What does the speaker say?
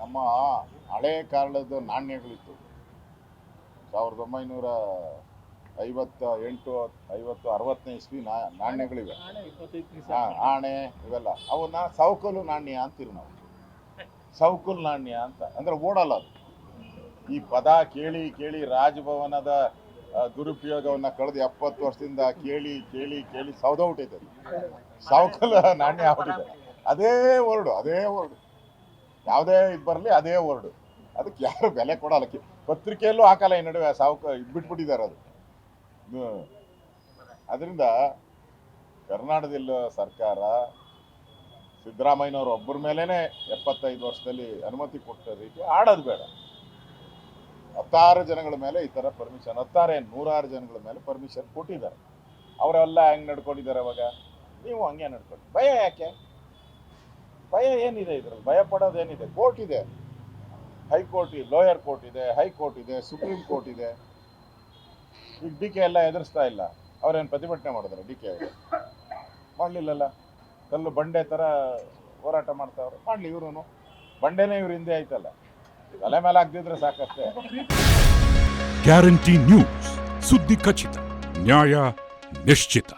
ನಮ್ಮ ಹಳೆ ಕಾಲದ ನಾಣ್ಯಗಳಿತ್ತು 1958-50-60ನೇ ಇಸ್ವಿ ನಾಣ್ಯಗಳಿವೆ. ಆಣೆ ಇವೆಲ್ಲ ಅವನ್ನ ಸವಕಲು ನಾಣ್ಯ ಅಂತೀವಿ ನಾವು. ಸವಕಲು ನಾಣ್ಯ ಅಂತ ಅಂದ್ರೆ ಓಡಲ್ಲ ಅದು. ಈ ಪದ ಕೇಳಿ ಕೇಳಿ ರಾಜಭವನದ ದುರುಪಯೋಗವನ್ನ ಕಳೆದ 70 ವರ್ಷದಿಂದ ಕೇಳಿ ಕೇಳಿ ಕೇಳಿ ಸೌದೌಟೈತೆ. ಸವಕಲ ನಾಣ್ಯ ಆಗ್ಬಿಟ್ಟಿದೆ. ಅದೇ ವರ್ಡು ಯಾವುದೇ ಇದು ಬರಲಿ ಅದೇ ವರ್ಡು. ಅದಕ್ಕೆ ಯಾರು ಬೆಲೆ ಕೊಡಲ್ಲ. ಪತ್ರಿಕೆಯಲ್ಲೂ ಹಾಕಲ್ಲ ಈ ನಡುವೆ ಬಿಟ್ಬಿಟ್ಟಿದ್ದಾರೆ ಅದು. ಅದರಿಂದ ಕರ್ನಾಟಕದಲ್ಲಿ ಸರ್ಕಾರ ಸಿದ್ದರಾಮಯ್ಯನವರು ಒಬ್ಬರ ಮೇಲೇನೆ 75 ವರ್ಷದಲ್ಲಿ ಅನುಮತಿ ಕೊಟ್ಟ ರೀತಿ ಆಡೋದು ಬೇಡ. 10 ಜನಗಳ ಮೇಲೆ ಈ ಥರ ಪರ್ಮಿಷನ್, 100 ಜನಗಳ ಮೇಲೆ ಪರ್ಮಿಷನ್ ಕೊಟ್ಟಿದ್ದಾರೆ. ಅವರೆಲ್ಲ ಹೆಂಗೆ ನಡ್ಕೊಂಡಿದ್ದಾರೆ ಅವಾಗ? ನೀವು ಹಂಗೆ ನಡ್ಕೊಂಡು ಭಯ ಯಾಕೆ? ಭಯ ಏನಿದೆ ಇದರಲ್ಲಿ? ಭಯ ಪಡೋದೇನಿದೆ? ಕೋರ್ಟ್ ಇದೆ, ಹೈಕೋರ್ಟ್, ಲೋಯರ್ ಕೋರ್ಟ್ ಇದೆ, ಹೈಕೋರ್ಟ್ ಇದೆ, ಸುಪ್ರೀಂ ಕೋರ್ಟ್ ಇದೆ. ಈಗ ಡಿ ಕೆ ಎಲ್ಲ ಎದುರಿಸ್ತಾ ಇಲ್ಲ. ಅವ್ರೇನು ಪ್ರತಿಭಟನೆ ಮಾಡಿದ್ರೆ ಡಿ ಕೆ ಅವರು ಮಾಡಲಿಲ್ಲಲ್ಲ. ಕಲ್ಲು ಬಂಡೆ ಥರ ಹೋರಾಟ ಮಾಡ್ತಾವ್ರೆ, ಮಾಡಲಿ. ಇವರು ಬಂಡೆನೇ ಇವ್ರ ಹಿಂದೆ ಆಯ್ತಲ್ಲ, ತಲೆ ಮೇಲೆ ಹಾಕ್ದಿದ್ರೆ ಸಾಕಷ್ಟೇ. ಗ್ಯಾರಂಟಿ ನ್ಯೂಸ್, ಸುದ್ದಿ ಖಚಿತ, ನ್ಯಾಯ ನಿಶ್ಚಿತ.